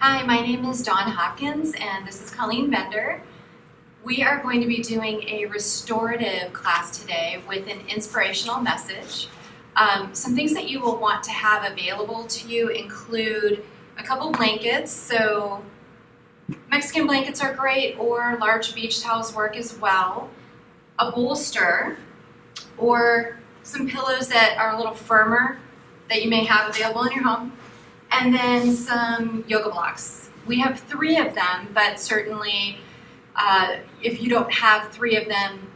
Hi, my name is Dawn Hopkins and this is Colleen Bender. We are going to be doing a restorative class today with an inspirational message. Some things that you will want to have available to you include a couple blankets. So Mexican blankets are great, or large beach towels work as well. A bolster, or some pillows that are a little firmer that you may have available in your home. And then some yoga blocks. We have 3 of them, but certainly if you don't have 3 of them,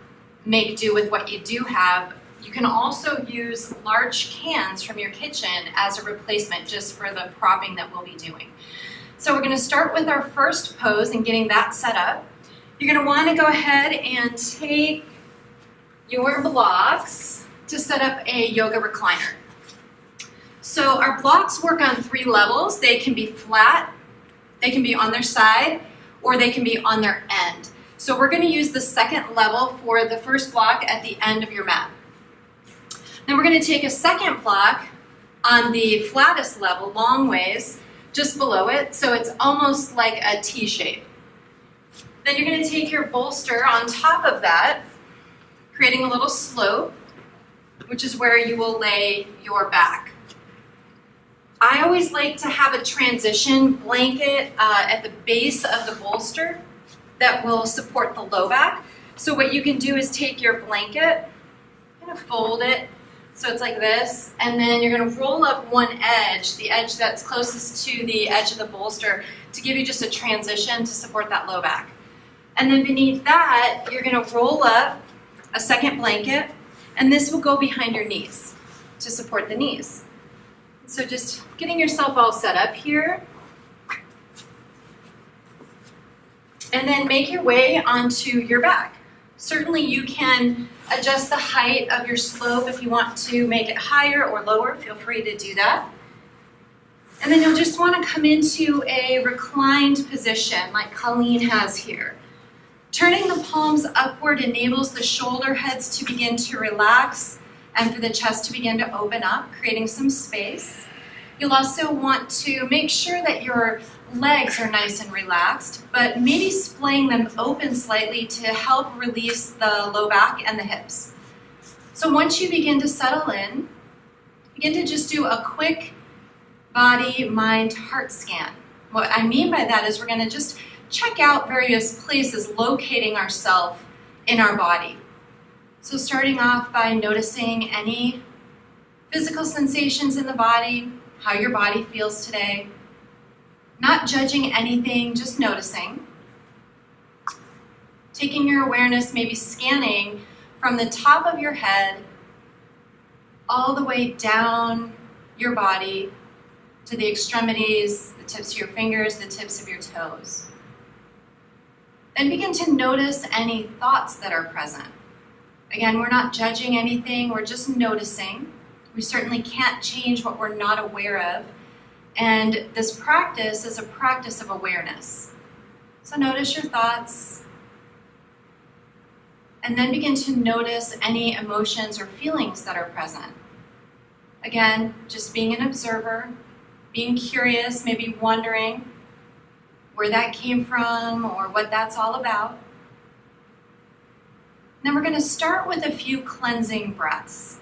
make do with what you do have. You can also use large cans from your kitchen as a replacement just for the propping that we'll be doing. So we're going to start with our first pose and getting that set up. You're going to want to go ahead and take your blocks to set up a yoga recliner. So our blocks work on 3 levels. They can be flat, they can be on their side, or they can be on their end. So we're going to use the second level for the first block at the end of your mat. Then we're going to take a second block on the flattest level, long ways, just below it, so it's almost like a T shape. Then you're going to take your bolster on top of that, creating a little slope, which is where you will lay your back. I always like to have a transition blanket at the base of the bolster that will support the low back. So what you can do is take your blanket, kind of fold it so it's like this, and then you're going to roll up one edge, the edge that's closest to the edge of the bolster, to give you just a transition to support that low back. And then beneath that, you're going to roll up a second blanket, and this will go behind your knees to support the knees. So just getting yourself all set up here. And then make your way onto your back. Certainly you can adjust the height of your slope if you want to make it higher or lower. Feel free to do that. And then you'll just want to come into a reclined position like Colleen has here. Turning the palms upward enables the shoulder heads to begin to relax and for the chest to begin to open up, creating some space. You'll also want to make sure that your legs are nice and relaxed, but maybe splaying them open slightly to help release the low back and the hips. So once you begin to settle in, begin to just do a quick body, mind, heart scan. What I mean by that is we're going to just check out various places locating ourselves in our body. So starting off by noticing any physical sensations in the body, how your body feels today. Not judging anything, just noticing. Taking your awareness, maybe scanning from the top of your head all the way down your body to the extremities, the tips of your fingers, the tips of your toes. Then begin to notice any thoughts that are present. Again, we're not judging anything, we're just noticing. We certainly can't change what we're not aware of. And this practice is a practice of awareness. So notice your thoughts. And then begin to notice any emotions or feelings that are present. Again, just being an observer, being curious, maybe wondering where that came from or what that's all about. Then we're going to start with a few cleansing breaths.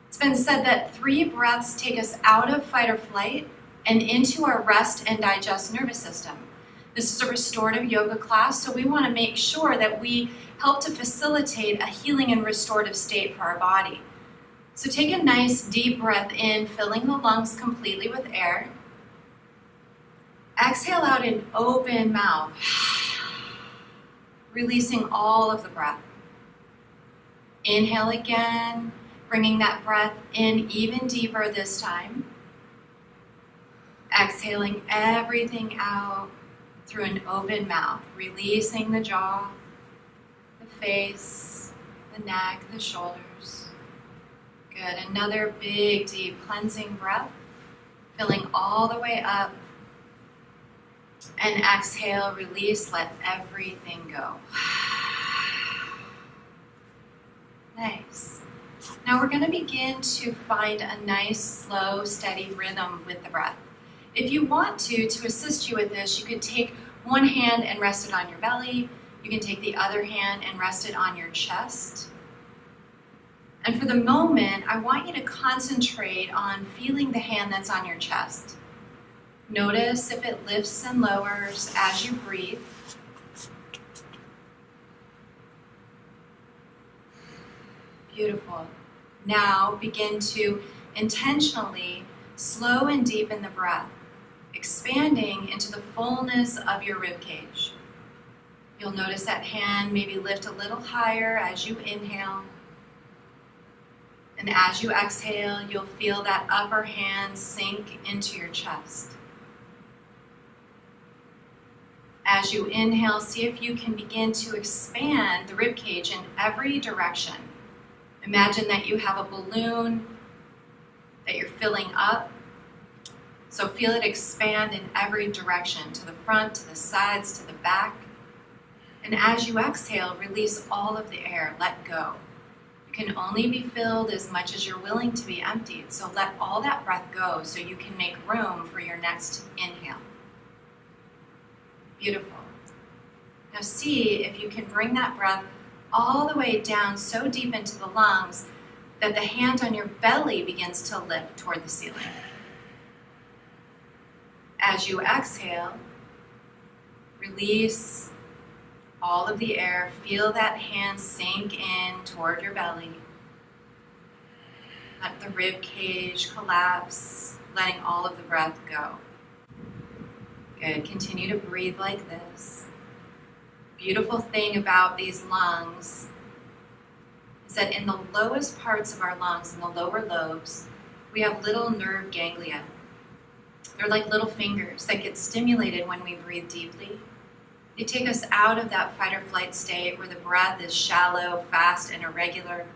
It's been said that 3 breaths take us out of fight or flight and into our rest and digest nervous system. This is a restorative yoga class, so we want to make sure that we help to facilitate a healing and restorative state for our body. So take a nice deep breath in, filling the lungs completely with air. Exhale out an open mouth, releasing all of the breath. Inhale again, bringing that breath in even deeper this time. Exhaling everything out through an open mouth, releasing the jaw, the face, the neck, the shoulders. Good. Another big, deep cleansing breath, filling all the way up. And exhale, release, let everything go. Nice. Now we're going to begin to find a nice, slow, steady rhythm with the breath. If you want to assist you with this, you could take one hand and rest it on your belly. You can take the other hand and rest it on your chest. And for the moment, I want you to concentrate on feeling the hand that's on your chest. Notice if it lifts and lowers as you breathe. Beautiful. Now begin to intentionally slow and deepen the breath, expanding into the fullness of your rib cage. You'll notice that hand maybe lift a little higher as you inhale. And as you exhale, you'll feel that upper hand sink into your chest. As you inhale, see if you can begin to expand the rib cage in every direction. Imagine that you have a balloon that you're filling up. So feel it expand in every direction, to the front, to the sides, to the back. And as you exhale, release all of the air, let go. You can only be filled as much as you're willing to be emptied. So let all that breath go so you can make room for your next inhale. Beautiful. Now see if you can bring that breath all the way down so deep into the lungs that the hand on your belly begins to lift toward the ceiling. As you exhale, release all of the air. Feel that hand sink in toward your belly. Let the rib cage collapse, letting all of the breath go. Good. Continue to breathe like this. Beautiful thing about these lungs is that in the lowest parts of our lungs, in the lower lobes, we have little nerve ganglia. They're like little fingers that get stimulated when we breathe deeply. They take us out of that fight or flight state where the breath is shallow, fast, and irregular,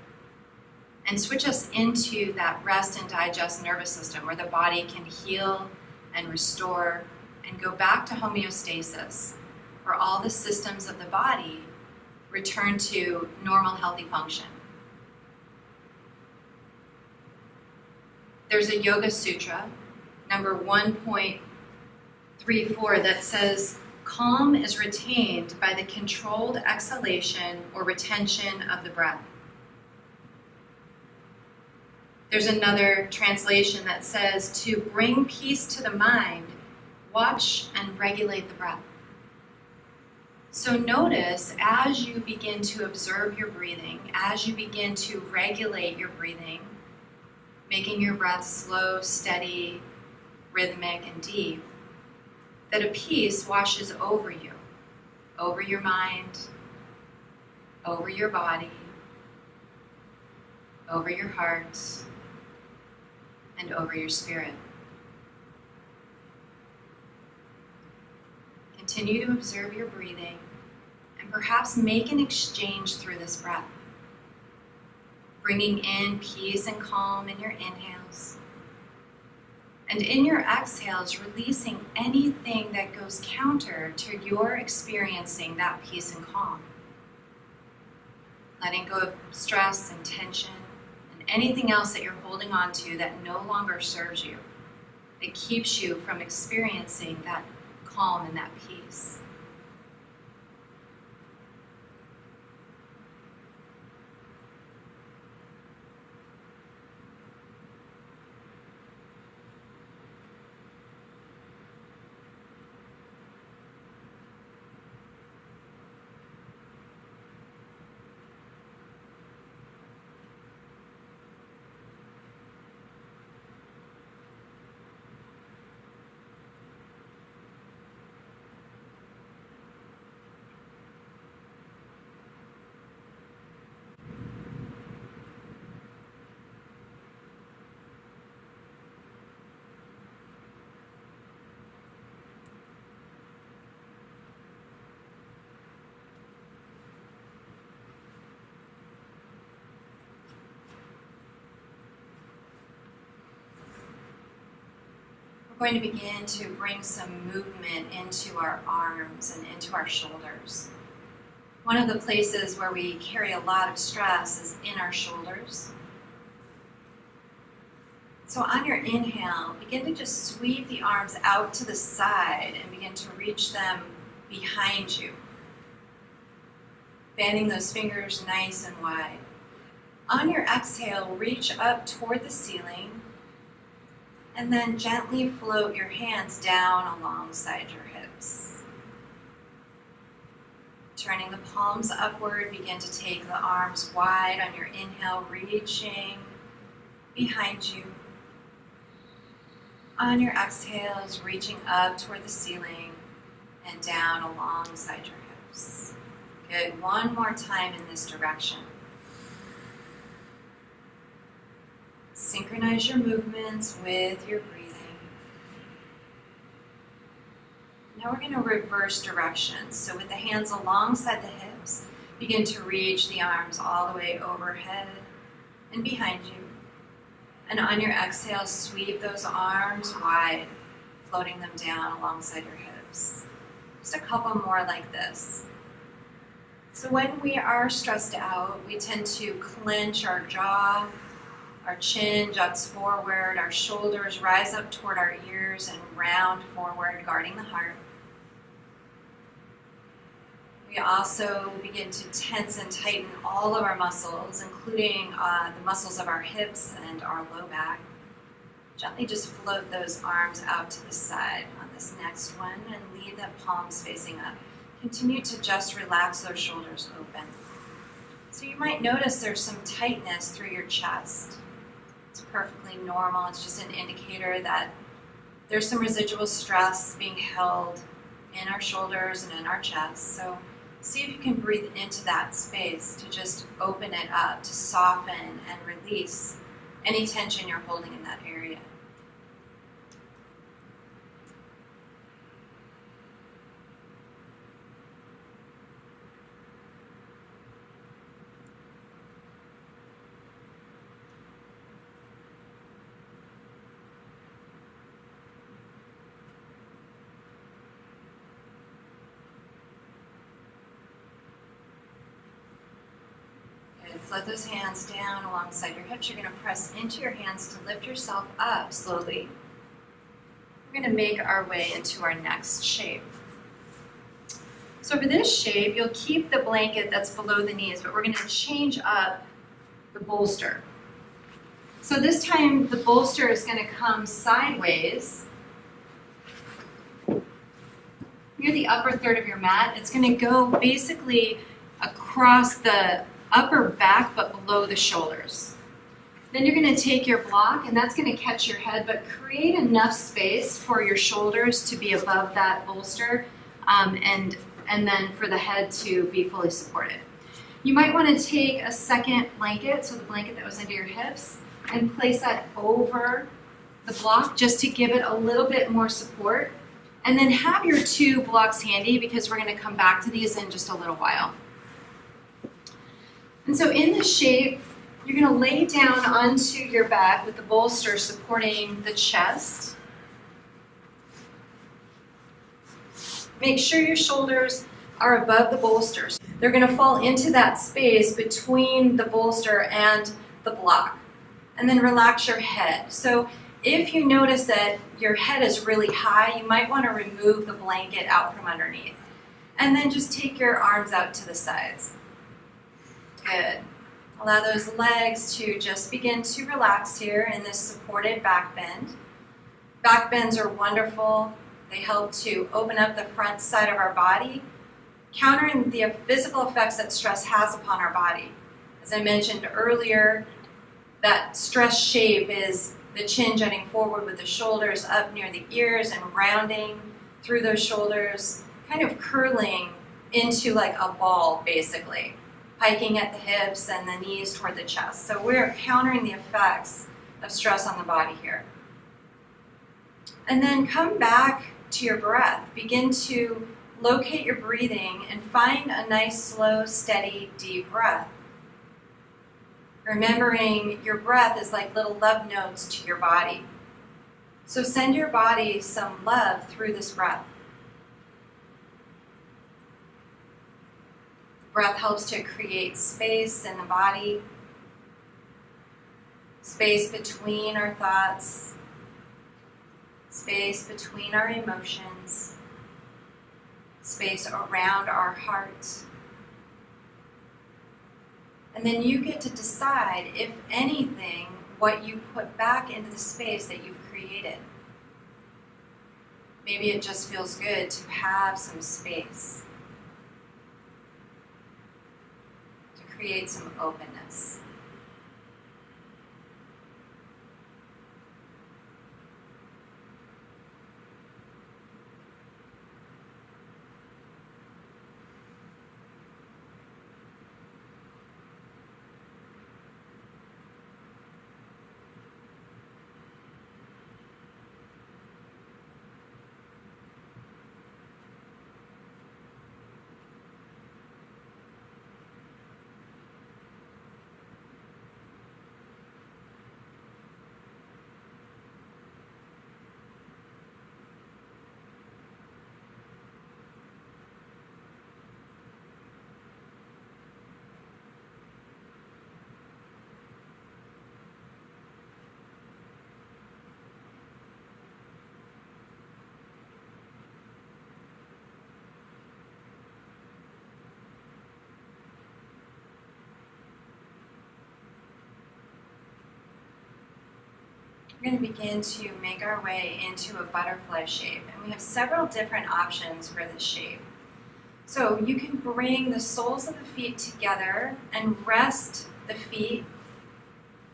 and switch us into that rest and digest nervous system where the body can heal and restore and go back to homeostasis, where all the systems of the body return to normal, healthy function. There's a Yoga Sutra, number 1.34, that says, calm is retained by the controlled exhalation or retention of the breath. There's another translation that says, to bring peace to the mind, watch and regulate the breath. So notice as you begin to observe your breathing, as you begin to regulate your breathing, making your breath slow, steady, rhythmic, and deep, that a peace washes over you, over your mind, over your body, over your heart, and over your spirit. Continue to observe your breathing and perhaps make an exchange through this breath, bringing in peace and calm in your inhales, and in your exhales, releasing anything that goes counter to your experiencing that peace and calm. Letting go of stress and tension and anything else that you're holding on to that no longer serves you, that keeps you from experiencing that calm and that peace. We're going to begin to bring some movement into our arms and into our shoulders. One of the places where we carry a lot of stress is in our shoulders. So on your inhale, begin to just sweep the arms out to the side and begin to reach them behind you. Fanning those fingers nice and wide. On your exhale, reach up toward the ceiling and then gently float your hands down alongside your hips. Turning the palms upward, begin to take the arms wide on your inhale, reaching behind you. On your exhales, reaching up toward the ceiling and down alongside your hips. Good. One more time in this direction. Synchronize your movements with your breathing. Now we're going to reverse directions. So with the hands alongside the hips, begin to reach the arms all the way overhead and behind you. And on your exhale, sweep those arms wide, floating them down alongside your hips. Just a couple more like this. So when we are stressed out, we tend to clench our jaw, our chin juts forward, our shoulders rise up toward our ears and round forward, guarding the heart. We also begin to tense and tighten all of our muscles, including the muscles of our hips and our low back. Gently just float those arms out to the side on this next one and leave the palms facing up. Continue to just relax those shoulders open. So you might notice there's some tightness through your chest. It's perfectly normal. It's just an indicator that there's some residual stress being held in our shoulders and in our chest. So see if you can breathe into that space to just open it up, to soften and release any tension you're holding in that area. Float those hands down alongside your hips. You're going to press into your hands to lift yourself up slowly. We're going to make our way into our next shape. So for this shape, you'll keep the blanket that's below the knees, but we're going to change up the bolster. So this time, the bolster is going to come sideways near the upper third of your mat. It's going to go basically across the upper back but below the shoulders. Then you're going to take your block and that's going to catch your head, but create enough space for your shoulders to be above that bolster and then for the head to be fully supported. You might want to take a second blanket, so the blanket that was under your hips, and place that over the block just to give it a little bit more support. And then have your two blocks handy because we're going to come back to these in just a little while. And so in this shape, you're going to lay down onto your back with the bolster supporting the chest. Make sure your shoulders are above the bolsters. They're going to fall into that space between the bolster and the block. And then relax your head. So if you notice that your head is really high, you might want to remove the blanket out from underneath. And then just take your arms out to the sides. Good. Allow those legs to just begin to relax here in this supported back bend. Back bends are wonderful. They help to open up the front side of our body, countering the physical effects that stress has upon our body. As I mentioned earlier, that stress shape is the chin jutting forward with the shoulders up near the ears and rounding through those shoulders, kind of curling into like a ball, basically, hiking at the hips and the knees toward the chest. So we're countering the effects of stress on the body here. And then come back to your breath. Begin to locate your breathing and find a nice, slow, steady, deep breath. Remembering your breath is like little love notes to your body. So send your body some love through this breath. Breath helps to create space in the body. Space between our thoughts, space between our emotions, space around our hearts. And then you get to decide, if anything, what you put back into the space that you've created. Maybe it just feels good to have some space, to create some openness. We're going to begin to make our way into a butterfly shape, and we have several different options for this shape. So you can bring the soles of the feet together and rest the feet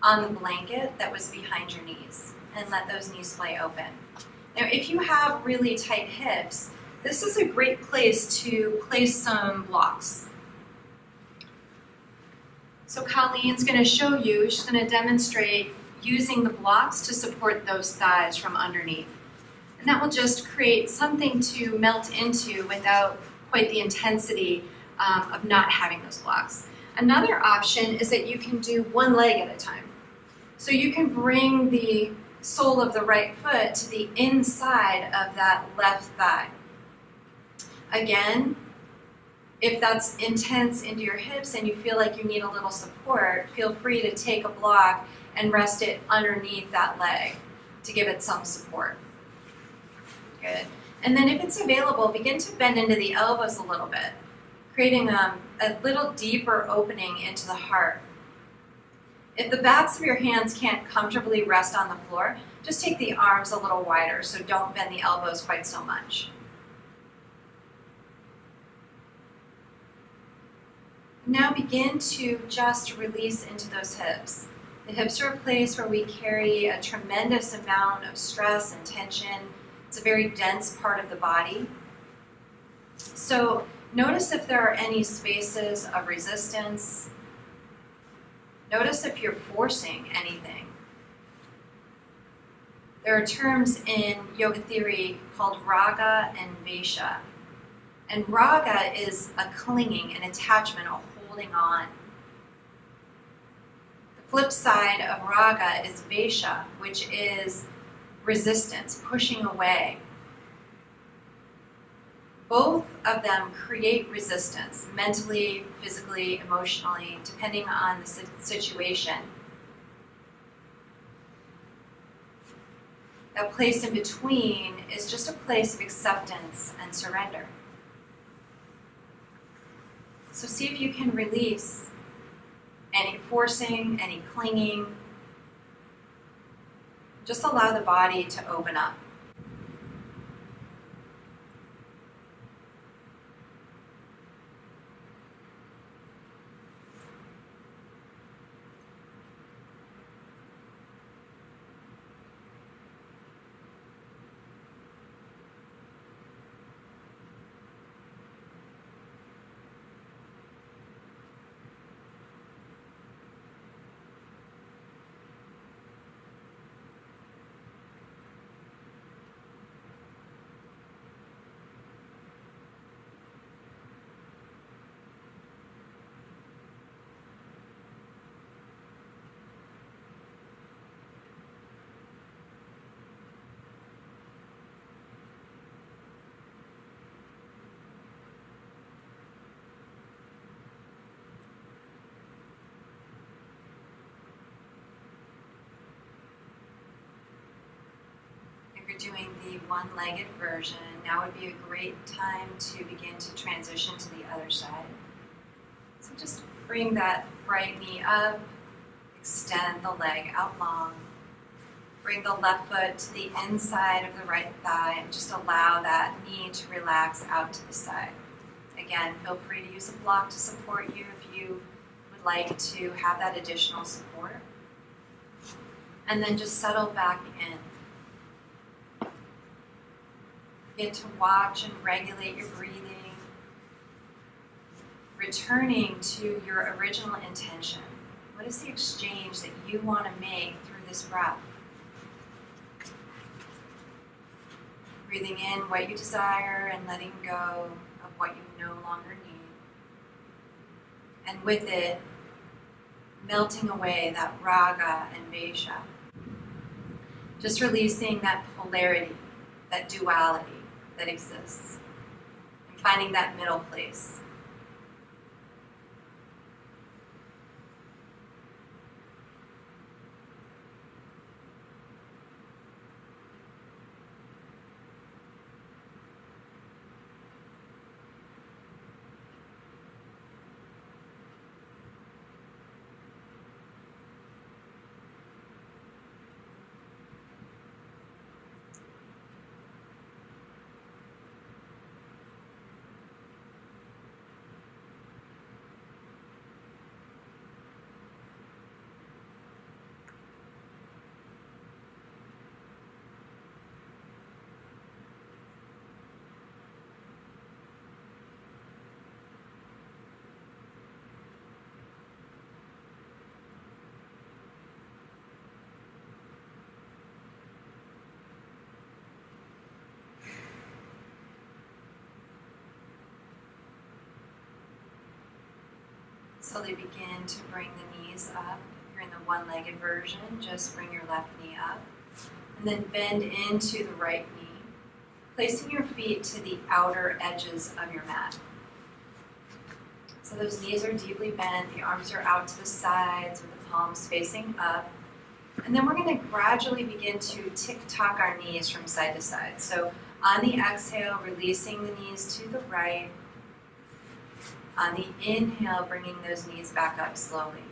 on the blanket that was behind your knees and let those knees splay open. Now, if you have really tight hips, this is a great place to place some blocks. So Colleen's going to show you, she's going to demonstrate using the blocks to support those thighs from underneath. And that will just create something to melt into without quite the intensity of not having those blocks. Another option is that you can do one leg at a time. So you can bring the sole of the right foot to the inside of that left thigh. Again, if that's intense into your hips and you feel like you need a little support, feel free to take a block and rest it underneath that leg to give it some support. Good. And then if it's available, begin to bend into the elbows a little bit, creating a little deeper opening into the heart. If the backs of your hands can't comfortably rest on the floor, just take the arms a little wider, so don't bend the elbows quite so much. Now begin to just release into those hips. The hips are a place where we carry a tremendous amount of stress and tension. It's a very dense part of the body. So notice if there are any spaces of resistance. Notice if you're forcing anything. There are terms in yoga theory called raga and vesha. And raga is a clinging, an attachment, a holding on. Flip side of raga is vesha, which is resistance, pushing away. Both of them create resistance, mentally, physically, emotionally, depending on the situation. That place in between is just a place of acceptance and surrender. So see if you can release any forcing, any clinging. Just allow the body to open up. you're doing the one-legged version, now would be a great time to begin to transition to the other side. So just bring that right knee up, extend the leg out long. Bring the left foot to the inside of the right thigh and just allow that knee to relax out to the side. Again, feel free to use a block to support you if you would like to have that additional support. And then just settle back in. Get to watch and regulate your breathing, returning to your original intention. What is the exchange that you want to make through this breath? Breathing in what you desire and letting go of what you no longer need. And with it, melting away that raga and vesha. Just releasing that polarity, that duality that exists, and finding that middle place. Slowly begin to bring the knees up. If you're in the one-legged version, just bring your left knee up. And then bend into the right knee, placing your feet to the outer edges of your mat. So those knees are deeply bent, the arms are out to the sides with the palms facing up. And then we're going to gradually begin to tick-tock our knees from side to side. So on the exhale, releasing the knees to the right. On the inhale, bringing those knees back up slowly.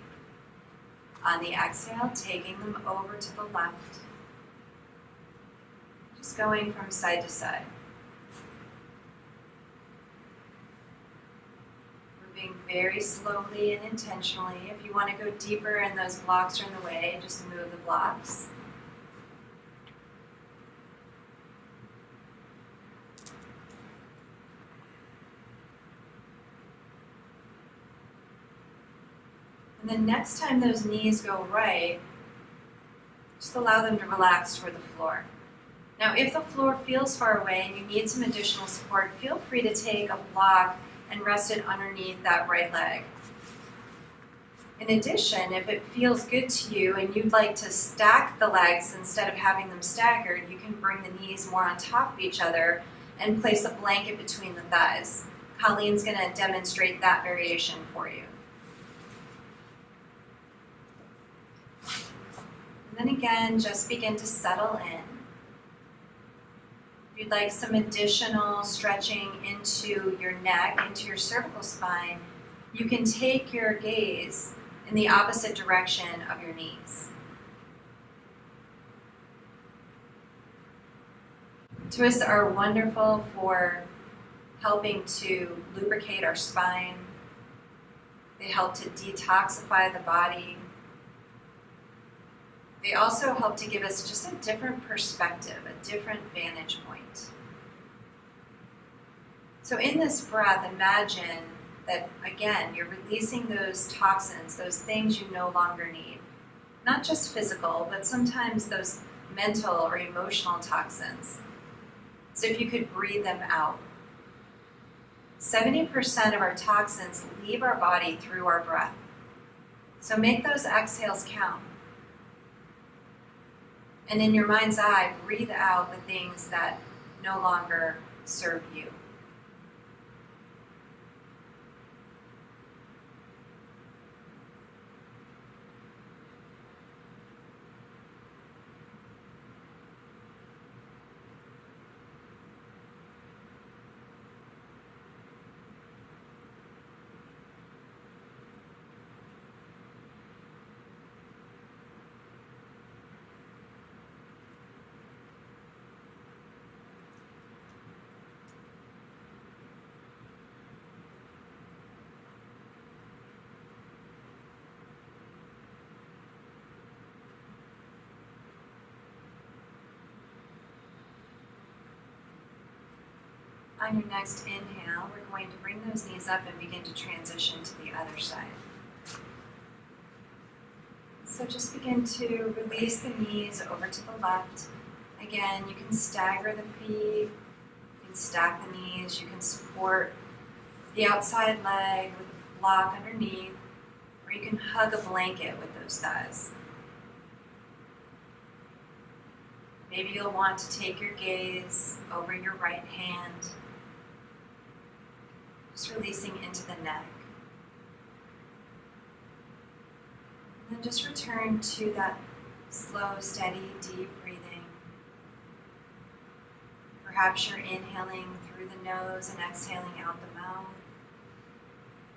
On the exhale, taking them over to the left. Just going from side to side. Moving very slowly and intentionally. If you want to go deeper and those blocks are in the way, just move the blocks. And then next time those knees go right, just allow them to relax toward the floor. Now, if the floor feels far away and you need some additional support, feel free to take a block and rest it underneath that right leg. In addition, if it feels good to you and you'd like to stack the legs instead of having them staggered, you can bring the knees more on top of each other and place a blanket between the thighs. Colleen's going to demonstrate that variation for you. And then again, just begin to settle in. If you'd like some additional stretching into your neck, into your cervical spine, you can take your gaze in the opposite direction of your knees. Twists are wonderful for helping to lubricate our spine. They help to detoxify the body. They also help to give us just a different perspective, a different vantage point. So in this breath, imagine that, again, you're releasing those toxins, those things you no longer need. Not just physical, but sometimes those mental or emotional toxins. So if you could breathe them out. 70% of our toxins leave our body through our breath. So make those exhales count. And in your mind's eye, breathe out the things that no longer serve you. On your next inhale, we're going to bring those knees up and begin to transition to the other side. So just begin to release the knees over to the left. Again, you can stagger the feet, you can stack the knees, you can support the outside leg with a block underneath, or you can hug a blanket with those thighs. Maybe you'll want to take your gaze over your right hand, just releasing into the neck. And then just return to that slow, steady, deep breathing. Perhaps you're inhaling through the nose and exhaling out the mouth.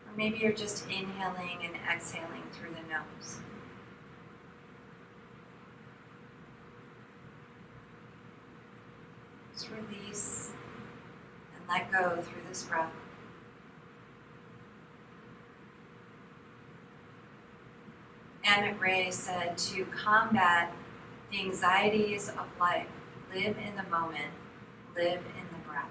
Or maybe you're just inhaling and exhaling through the nose. Just release and let go through this breath. Emmett Ray said, to combat the anxieties of life, live in the moment, live in the breath.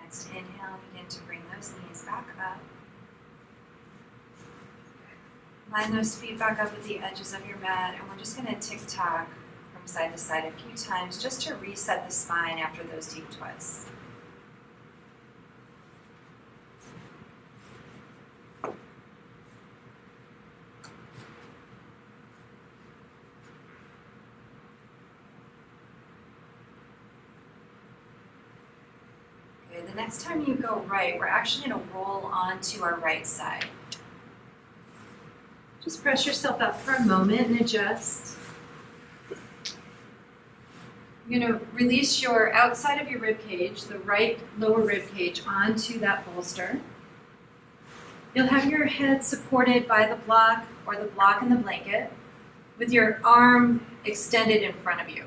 Next inhale, begin to bring those knees back up. Line those feet back up at the edges of your mat, and we're just going to tick-tock from side to side a few times just to reset the spine after those deep twists. The next time you go right, we're actually going to roll onto our right side. Just press yourself up for a moment and adjust. You're going to release your outside of your rib cage, the right lower rib cage, onto that bolster. You'll have your head supported by the block or the block in the blanket with your arm extended in front of you.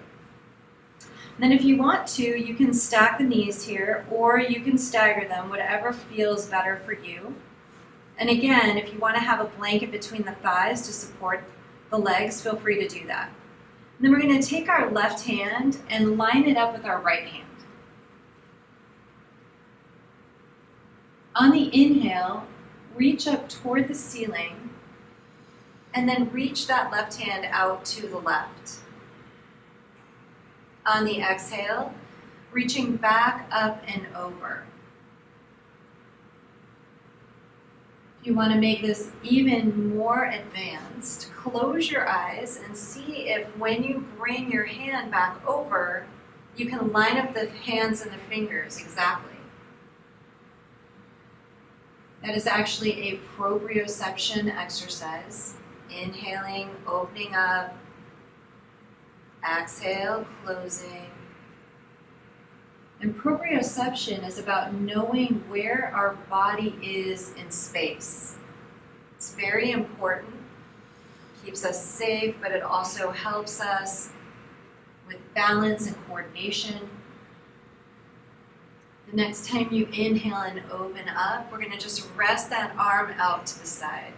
Then if you want to, you can stack the knees here, or you can stagger them, whatever feels better for you. And again, if you want to have a blanket between the thighs to support the legs, feel free to do that. And then we're going to take our left hand and line it up with our right hand. On the inhale, reach up toward the ceiling, and then reach that left hand out to the left. On the exhale, reaching back up and over. If you want to make this even more advanced, close your eyes and see if when you bring your hand back over, you can line up the hands and the fingers exactly. That is actually a proprioception exercise. Inhaling, opening up. Exhale, closing. And proprioception is about knowing where our body is in space. It's very important. Keeps us safe, but it also helps us with balance and coordination. The next time you inhale and open up, we're going to just rest that arm out to the side.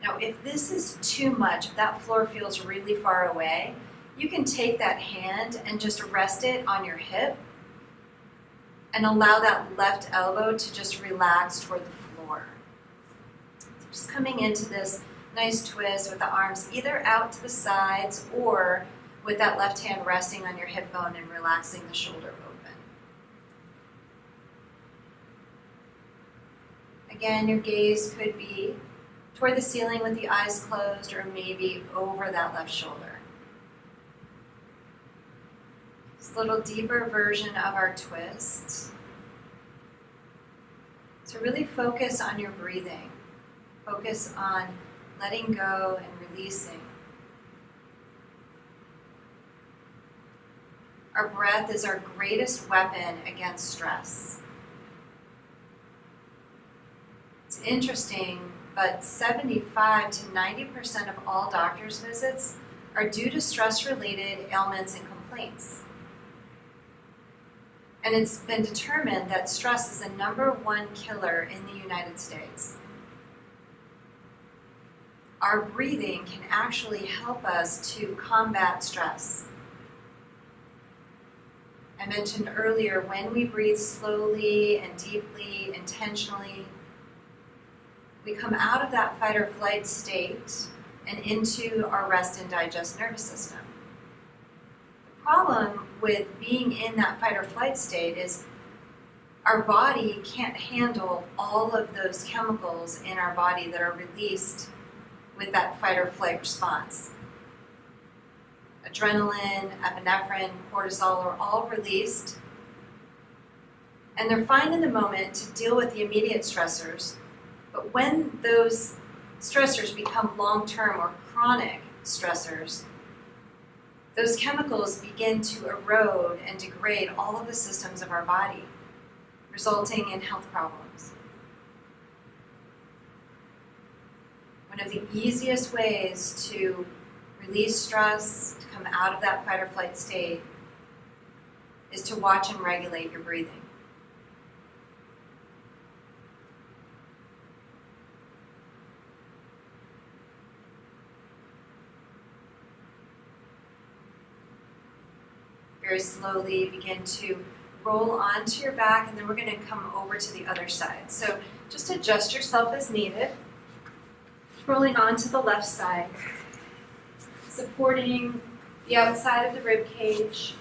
Now, if this is too much, if that floor feels really far away, you can take that hand and just rest it on your hip and allow that left elbow to just relax toward the floor. So just coming into this nice twist with the arms either out to the sides or with that left hand resting on your hip bone and relaxing the shoulder open. Again, your gaze could be toward the ceiling with the eyes closed, or maybe over that left shoulder. This little deeper version of our twist. So really focus on your breathing. Focus on letting go and releasing. Our breath is our greatest weapon against stress. It's interesting, but 75 to 90% of all doctor's visits are due to stress-related ailments and complaints. And it's been determined that stress is the #1 killer in the United States. Our breathing can actually help us to combat stress. I mentioned earlier, when we breathe slowly and deeply, intentionally, we come out of that fight or flight state and into our rest and digest nervous system. The problem with being in that fight or flight state is our body can't handle all of those chemicals in our body that are released with that fight or flight response. Adrenaline, epinephrine, cortisol are all released, and they're fine in the moment to deal with the immediate stressors. But when those stressors become long-term or chronic stressors, those chemicals begin to erode and degrade all of the systems of our body, resulting in health problems. One of the easiest ways to release stress, to come out of that fight or flight state, is to watch and regulate your breathing. Very slowly begin to roll onto your back, and then we're going to come over to the other side. So just adjust yourself as needed. Rolling onto the left side, supporting the outside of the rib cage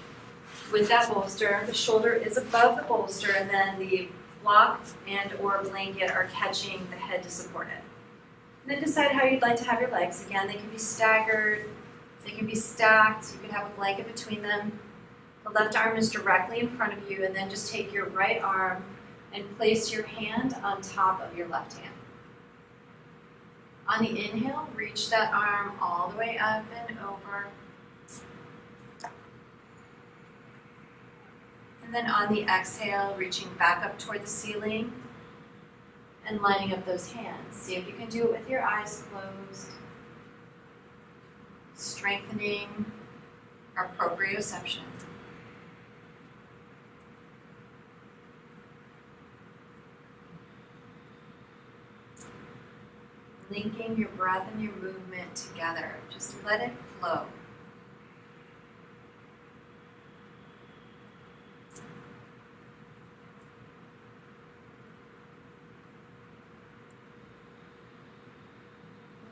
with that bolster. The shoulder is above the bolster, and then the block and or blanket are catching the head to support it. And then decide how you'd like to have your legs. Again, they can be staggered, they can be stacked, you could have a blanket between them. The left arm is directly in front of you, and then just take your right arm and place your hand on top of your left hand. On the inhale, reach that arm all the way up and over. And then on the exhale, reaching back up toward the ceiling and lining up those hands. See if you can do it with your eyes closed. Strengthening our proprioception. Linking your breath and your movement together. Just let it flow.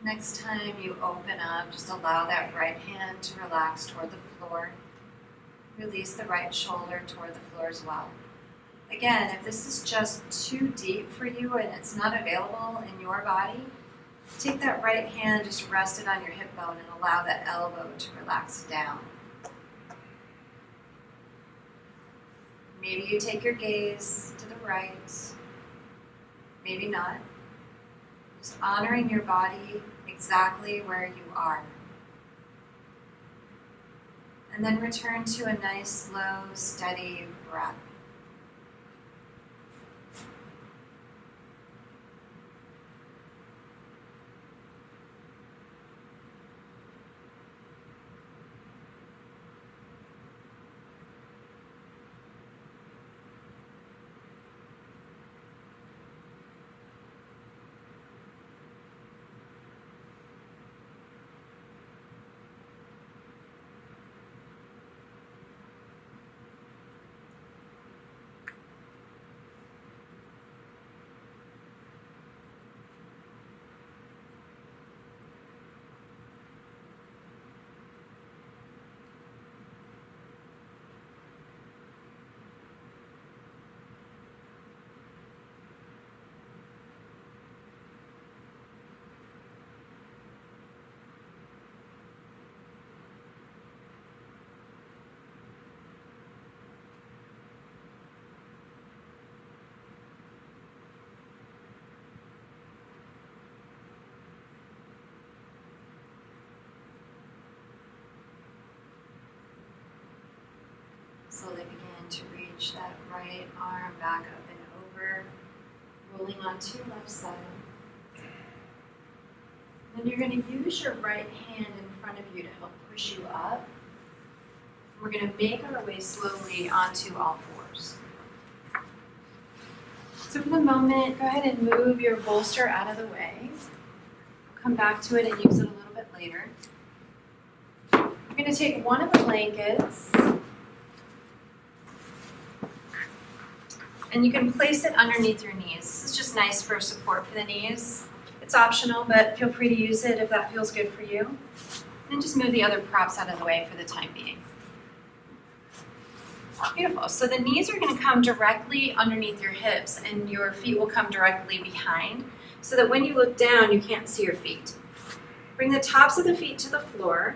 Next time you open up, just allow that right hand to relax toward the floor. Release the right shoulder toward the floor as well. Again, if this is just too deep for you and it's not available in your body, take that right hand, just rest it on your hip bone and allow that elbow to relax down. Maybe you take your gaze to the right, maybe not. Just honoring your body exactly where you are. And then return to a nice, slow, steady breath. Slowly begin to reach that right arm back up and over, rolling onto your left side. Then you're going to use your right hand in front of you to help push you up. We're going to make our way slowly onto all fours. So for the moment, go ahead and move your bolster out of the way. Come back to it and use it a little bit later. We're going to take one of the blankets and you can place it underneath your knees. This is just nice for support for the knees. It's optional, but feel free to use it if that feels good for you. And just move the other props out of the way for the time being. Beautiful. So the knees are going to come directly underneath your hips and your feet will come directly behind so that when you look down, you can't see your feet. Bring the tops of the feet to the floor.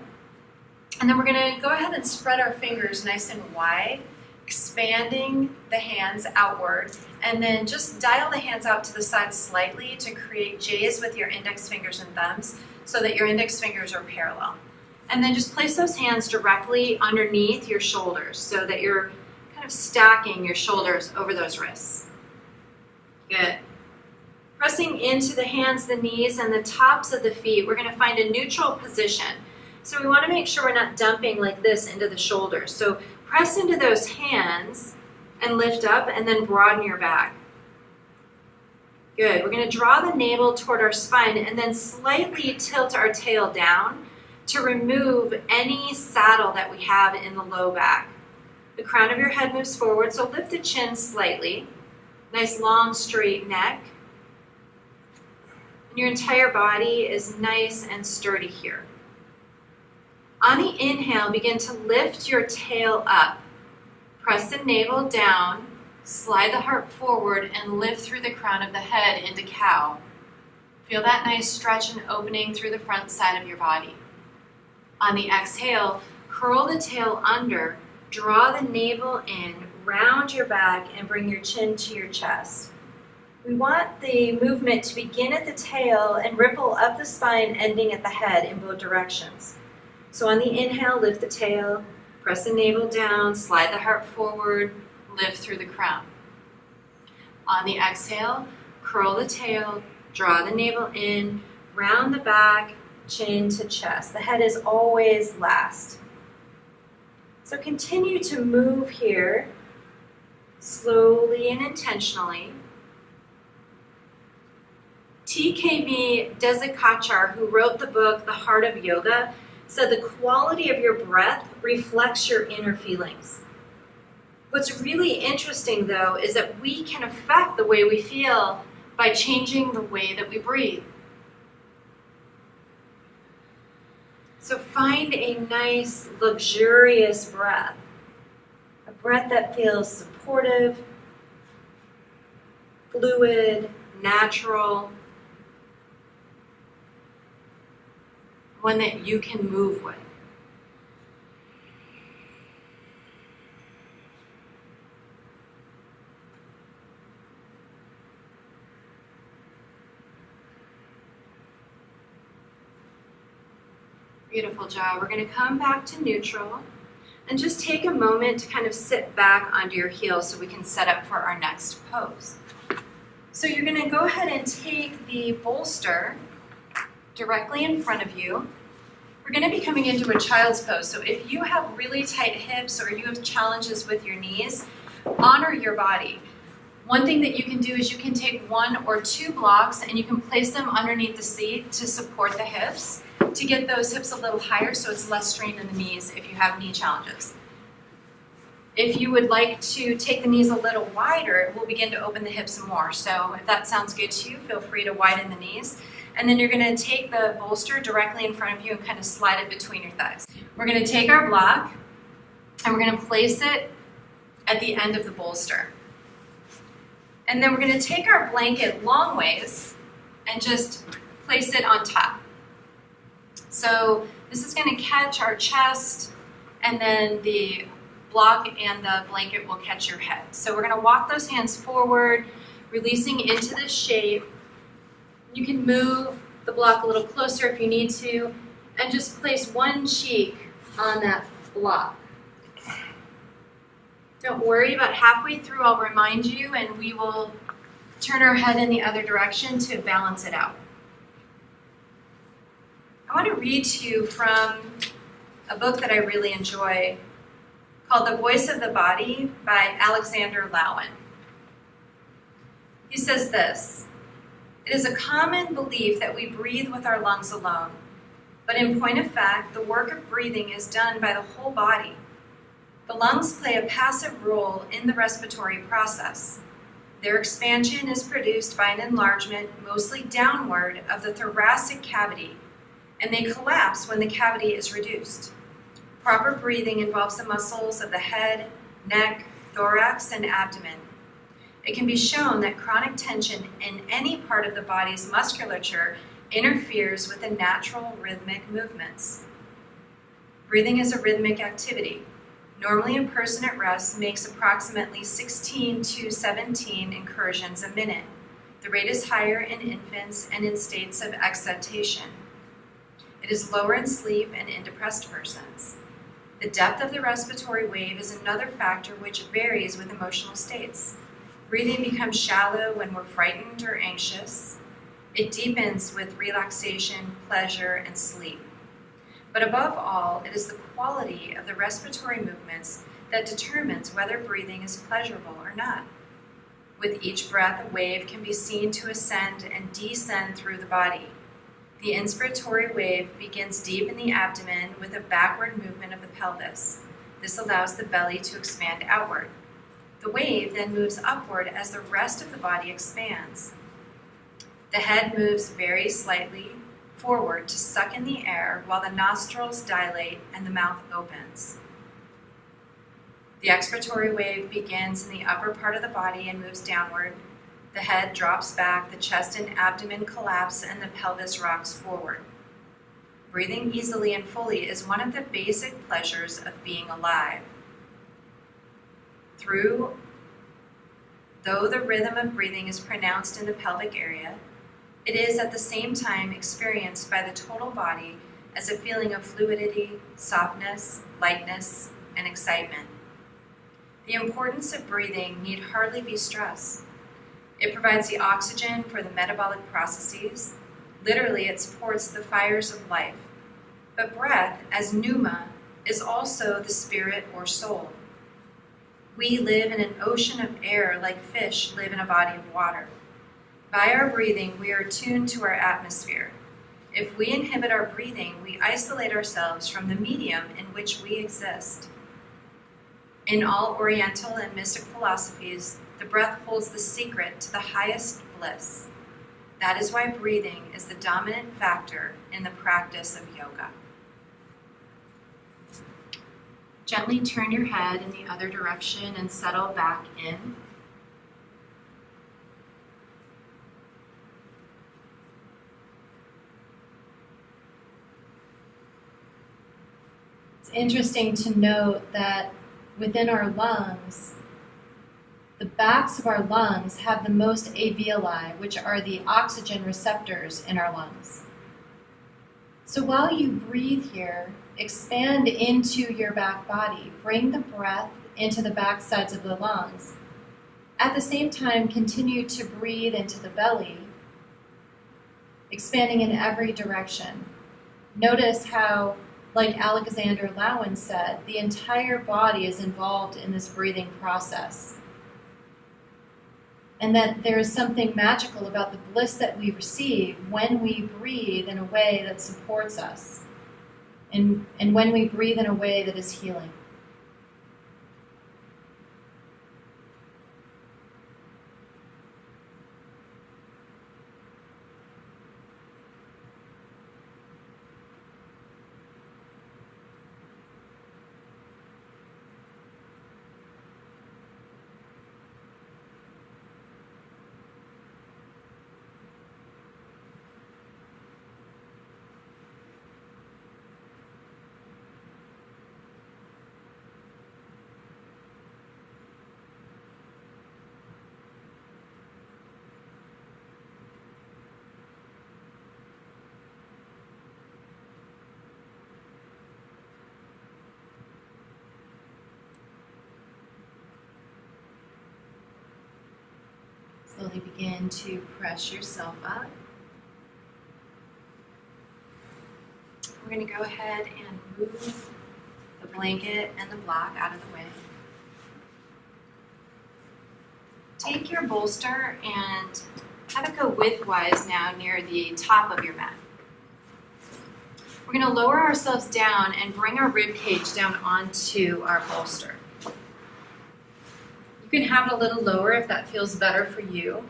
And then we're going to go ahead and spread our fingers nice and wide, expanding the hands outward, and then just dial the hands out to the side slightly to create J's with your index fingers and thumbs so that your index fingers are parallel. And then just place those hands directly underneath your shoulders so that you're kind of stacking your shoulders over those wrists. Good. Pressing into the hands, the knees, and the tops of the feet, we're going to find a neutral position. So we want to make sure we're not dumping like this into the shoulders. So press into those hands and lift up and then broaden your back. Good. We're going to draw the navel toward our spine and then slightly tilt our tail down to remove any saddle that we have in the low back. The crown of your head moves forward, so lift the chin slightly. Nice long straight neck. And your entire body is nice and sturdy here. On the inhale, begin to lift your tail up. Press the navel down, slide the heart forward, and lift through the crown of the head into cow. Feel that nice stretch and opening through the front side of your body. On the exhale, curl the tail under, draw the navel in, round your back, and bring your chin to your chest. We want the movement to begin at the tail and ripple up the spine, ending at the head in both directions. So on the inhale, lift the tail, press the navel down, slide the heart forward, lift through the crown. On the exhale, curl the tail, draw the navel in, round the back, chin to chest. The head is always last. So continue to move here, slowly and intentionally. TKV Desikachar, who wrote the book, The Heart of Yoga, said the quality of your breath reflects your inner feelings. What's really interesting, though, is that we can affect the way we feel by changing the way that we breathe. So find a nice, luxurious breath, a breath that feels supportive, fluid, natural, one that you can move with. Beautiful job. We're going to come back to neutral and just take a moment to kind of sit back onto your heels so we can set up for our next pose. So you're going to go ahead and take the bolster directly in front of you. We're going to be coming into a child's pose. So if you have really tight hips or you have challenges with your knees, honor your body. One thing that you can do is you can take 1 or 2 blocks and you can place them underneath the seat to support the hips, to get those hips a little higher so it's less strained in the knees if you have knee challenges. If you would like to take the knees a little wider, it will begin to open the hips more. So if that sounds good to you, feel free to widen the knees. And then you're going to take the bolster directly in front of you and kind of slide it between your thighs. We're going to take our block and we're going to place it at the end of the bolster. And then we're going to take our blanket long ways and just place it on top. So this is going to catch our chest, and then the block and the blanket will catch your head. So we're going to walk those hands forward, releasing into this shape. You can move the block a little closer if you need to, and just place one cheek on that block. Don't worry, about halfway through I'll remind you and we will turn our head in the other direction to balance it out. I want to read to you from a book that I really enjoy called The Voice of the Body by Alexander Lowen. He says this: "It is a common belief that we breathe with our lungs alone, but in point of fact, the work of breathing is done by the whole body. The lungs play a passive role in the respiratory process. Their expansion is produced by an enlargement, mostly downward, of the thoracic cavity, and they collapse when the cavity is reduced. Proper breathing involves the muscles of the head, neck, thorax, and abdomen. It can be shown that chronic tension in any part of the body's musculature interferes with the natural rhythmic movements. Breathing is a rhythmic activity. Normally, a person at rest makes approximately 16 to 17 incursions a minute. The rate is higher in infants and in states of excitation. It is lower in sleep and in depressed persons. The depth of the respiratory wave is another factor which varies with emotional states. Breathing becomes shallow when we're frightened or anxious. It deepens with relaxation, pleasure, and sleep. But above all, it is the quality of the respiratory movements that determines whether breathing is pleasurable or not. With each breath, a wave can be seen to ascend and descend through the body. The inspiratory wave begins deep in the abdomen with a backward movement of the pelvis. This allows the belly to expand outward. The wave then moves upward as the rest of the body expands. The head moves very slightly forward to suck in the air while the nostrils dilate and the mouth opens. The expiratory wave begins in the upper part of the body and moves downward. The head drops back, the chest and abdomen collapse, and the pelvis rocks forward. Breathing easily and fully is one of the basic pleasures of being alive. Though the rhythm of breathing is pronounced in the pelvic area, it is at the same time experienced by the total body as a feeling of fluidity, softness, lightness, and excitement. The importance of breathing need hardly be stressed. It provides the oxygen for the metabolic processes. Literally, it supports the fires of life. But breath, as pneuma, is also the spirit or soul. We live in an ocean of air like fish live in a body of water. By our breathing, we are attuned to our atmosphere. If we inhibit our breathing, we isolate ourselves from the medium in which we exist. In all Oriental and mystic philosophies, the breath holds the secret to the highest bliss. That is why breathing is the dominant factor in the practice of yoga. Gently turn your head in the other direction and settle back in. It's interesting to note that within our lungs, the backs of our lungs have the most alveoli, which are the oxygen receptors in our lungs. So while you breathe here, expand into your back body. Bring the breath into the back sides of the lungs. At the same time, continue to breathe into the belly, expanding in every direction. Notice how, like Alexander Lowen said, the entire body is involved in this breathing process. And that there is something magical about the bliss that we receive when we breathe in a way that supports us, and when we breathe in a way that is healing. Slowly begin to press yourself up. We're going to go ahead and move the blanket and the block out of the way. Take your bolster and have it go widthwise now near the top of your mat. We're going to lower ourselves down and bring our rib cage down onto our bolster. You can have it a little lower if that feels better for you.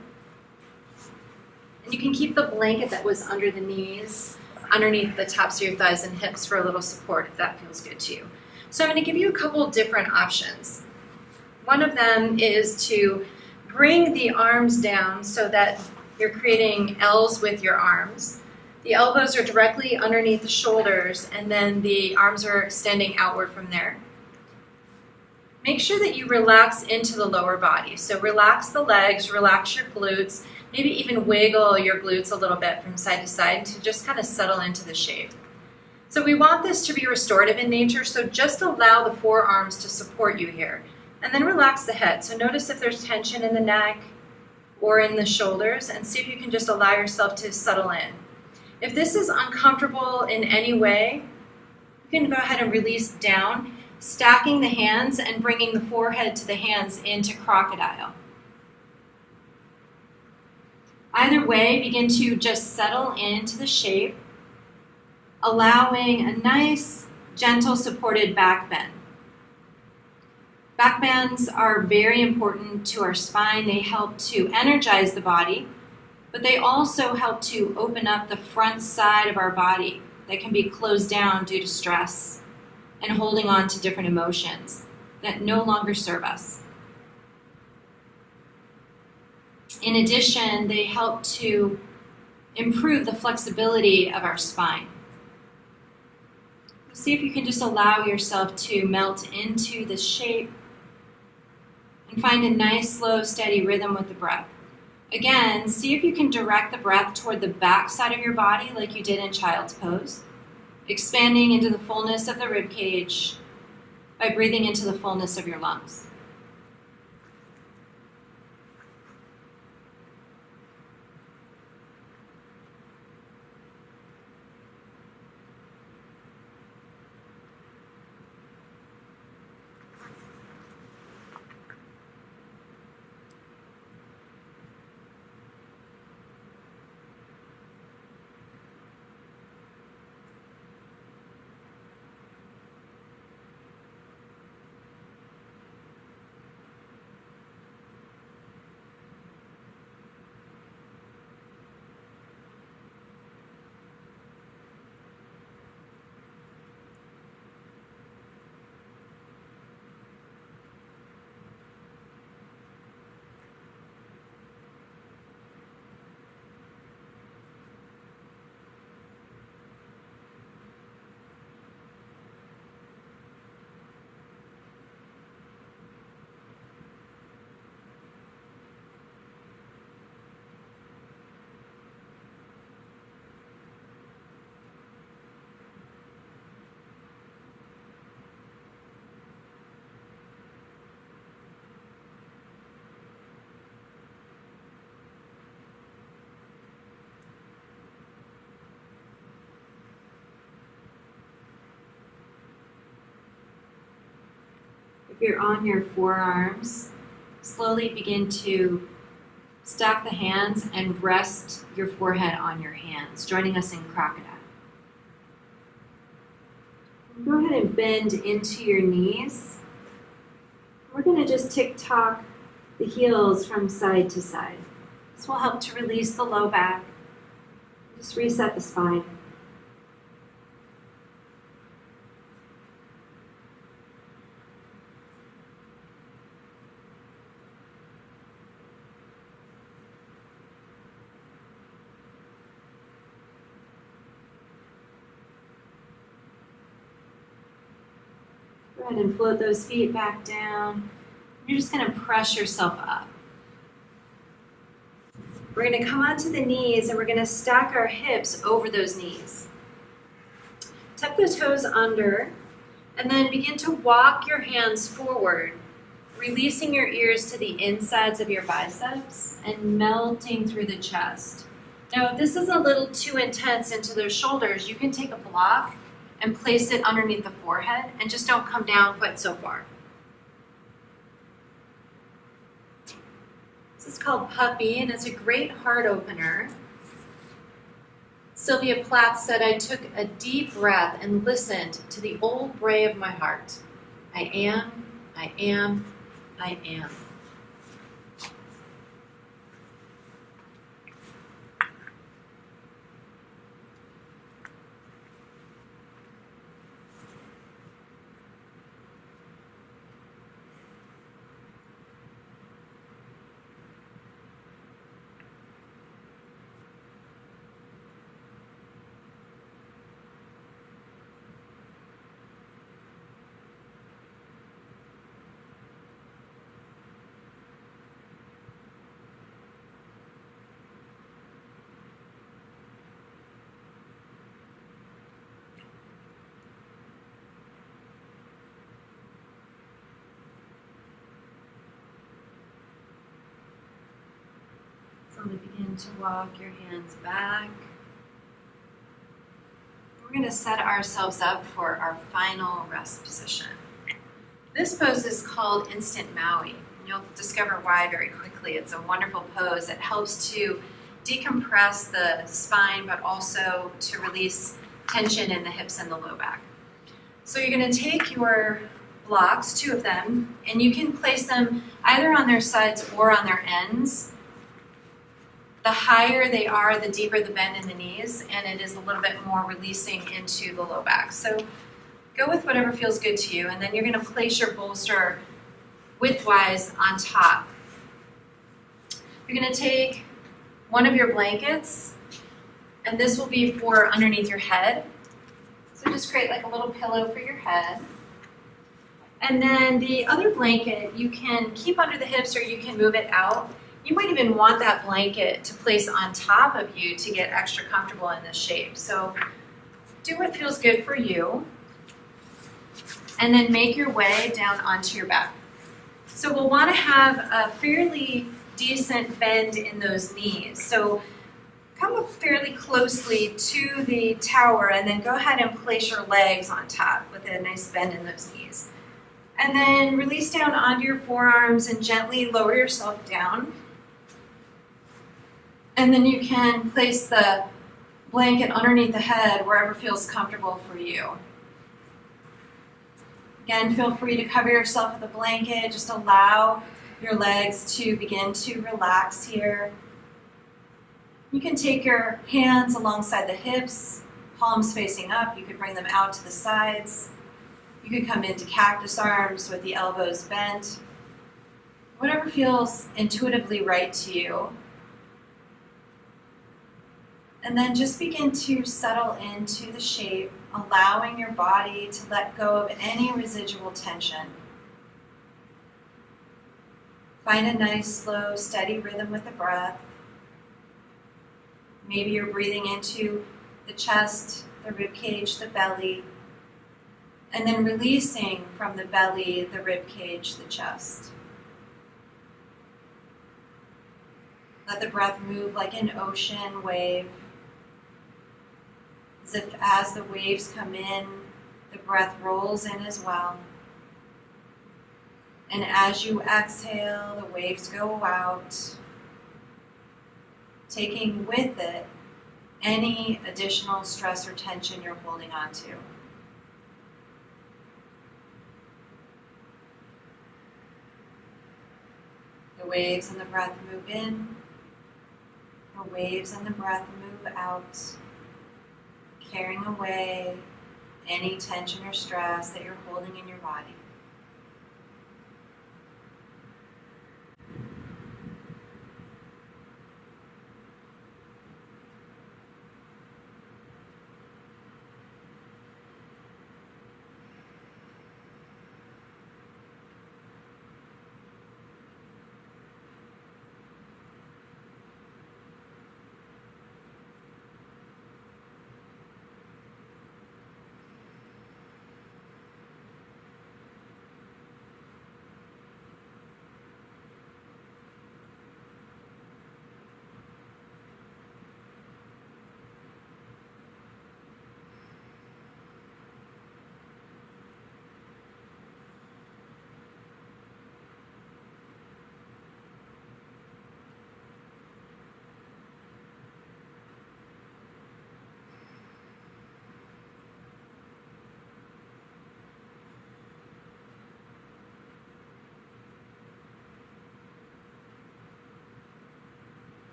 And you can keep the blanket that was under the knees underneath the tops of your thighs and hips for a little support if that feels good to you. So I'm going to give you a couple different options. One of them is to bring the arms down so that you're creating L's with your arms. The elbows are directly underneath the shoulders, and then the arms are extending outward from there. Make sure that you relax into the lower body. So relax the legs, relax your glutes, maybe even wiggle your glutes a little bit from side to side to just kind of settle into the shape. So we want this to be restorative in nature, so just allow the forearms to support you here. And then relax the head. So notice if there's tension in the neck or in the shoulders, and see if you can just allow yourself to settle in. If this is uncomfortable in any way, you can go ahead and release down, stacking the hands and bringing the forehead to the hands into crocodile. Either way, begin to just settle into the shape, allowing a nice, gentle, supported back bend. Back bends are very important to our spine. They help to energize the body, but they also help to open up the front side of our body that can be closed down due to stress and holding on to different emotions that no longer serve us. In addition, they help to improve the flexibility of our spine. See if you can just allow yourself to melt into the shape and find a nice, slow, steady rhythm with the breath. Again, see if you can direct the breath toward the back side of your body like you did in child's pose, expanding into the fullness of the rib cage by breathing into the fullness of your lungs. If you're on your forearms, slowly begin to stack the hands and rest your forehead on your hands, joining us in crocodile. Go ahead and bend into your knees. We're going to just tick-tock the heels from side to side. This will help to release the low back. Just reset the spine. Go ahead and float those feet back down. You're just going to press yourself up. We're going to come onto the knees and we're going to stack our hips over those knees. Tuck the toes under and then begin to walk your hands forward, releasing your ears to the insides of your biceps and melting through the chest. Now, if this is a little too intense into those shoulders, you can take a block and place it underneath the forehead and just don't come down quite so far. This is called Puppy, and it's a great heart opener. Sylvia Plath said, "I took a deep breath and listened to the old bray of my heart. I am, I am, I am." Slowly begin to walk your hands back. We're going to set ourselves up for our final rest position. This pose is called Instant Maui. You'll discover why very quickly. It's a wonderful pose that helps to decompress the spine, but also to release tension in the hips and the low back. So you're going to take your blocks, 2 of them, and you can place them either on their sides or on their ends. The higher they are, the deeper the bend in the knees, and it is a little bit more releasing into the low back. So go with whatever feels good to you, and then you're going to place your bolster widthwise on top. You're going to take one of your blankets, and this will be for underneath your head. So just create like a little pillow for your head. And then the other blanket you can keep under the hips, or you can move it out. You might even want that blanket to place on top of you to get extra comfortable in this shape. So do what feels good for you. And then make your way down onto your back. So we'll want to have a fairly decent bend in those knees. So come up fairly closely to the tower, and then go ahead and place your legs on top with a nice bend in those knees. And then release down onto your forearms and gently lower yourself down. And then you can place the blanket underneath the head wherever feels comfortable for you. Again, feel free to cover yourself with a blanket. Just allow your legs to begin to relax here. You can take your hands alongside the hips, palms facing up. You could bring them out to the sides. You could come into cactus arms with the elbows bent. Whatever feels intuitively right to you. And then just begin to settle into the shape, allowing your body to let go of any residual tension. Find a nice, slow, steady rhythm with the breath. Maybe you're breathing into the chest, the rib cage, the belly, and then releasing from the belly, the rib cage, the chest. Let the breath move like an ocean wave. As if as the waves come in, the breath rolls in as well. And as you exhale, the waves go out, taking with it any additional stress or tension you're holding on to. The waves and the breath move in. The waves and the breath move out, carrying away any tension or stress that you're holding in your body.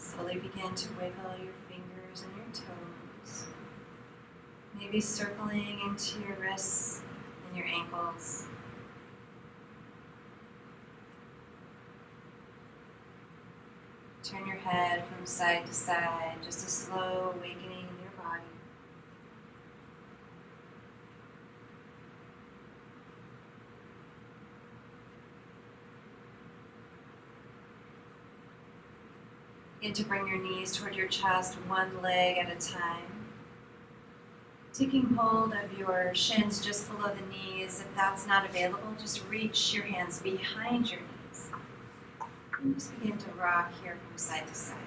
Slowly begin to wiggle your fingers and your toes. Maybe circling into your wrists and your ankles. Turn your head from side to side, just a slow awakening in your body. Begin to bring your knees toward your chest, one leg at a time. Taking hold of your shins just below the knees. If that's not available, just reach your hands behind your knees. And just begin to rock here from side to side.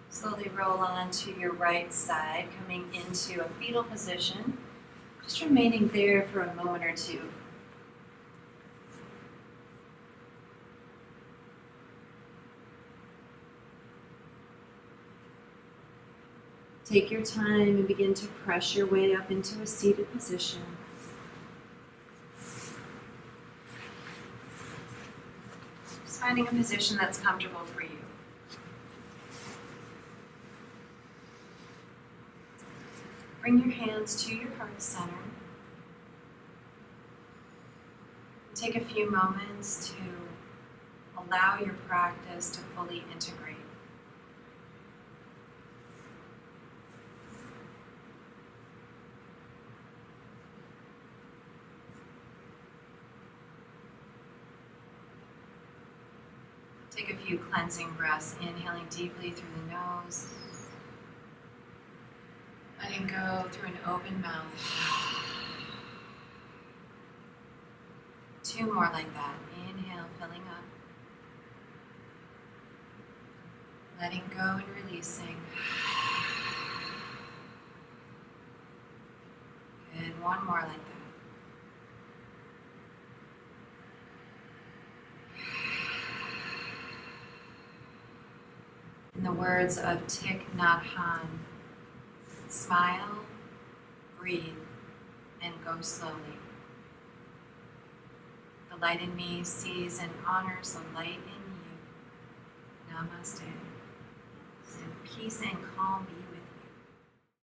Slowly roll onto your right side, coming into a fetal position. Just remaining there for a moment or two. Take your time and begin to press your way up into a seated position. Just finding a position that's comfortable for you. Bring your hands to your heart center. Take a few moments to allow your practice to fully integrate. Take a few cleansing breaths, inhaling deeply through the nose. Letting go through an open mouth. 2 more like that. Inhale, filling up. Letting go and releasing. Good. 1 more like that. In the words of Thich Nhat Hanh, smile, breathe, and go slowly. The light in me sees and honors the light in you. Namaste. And peace and calm be with you.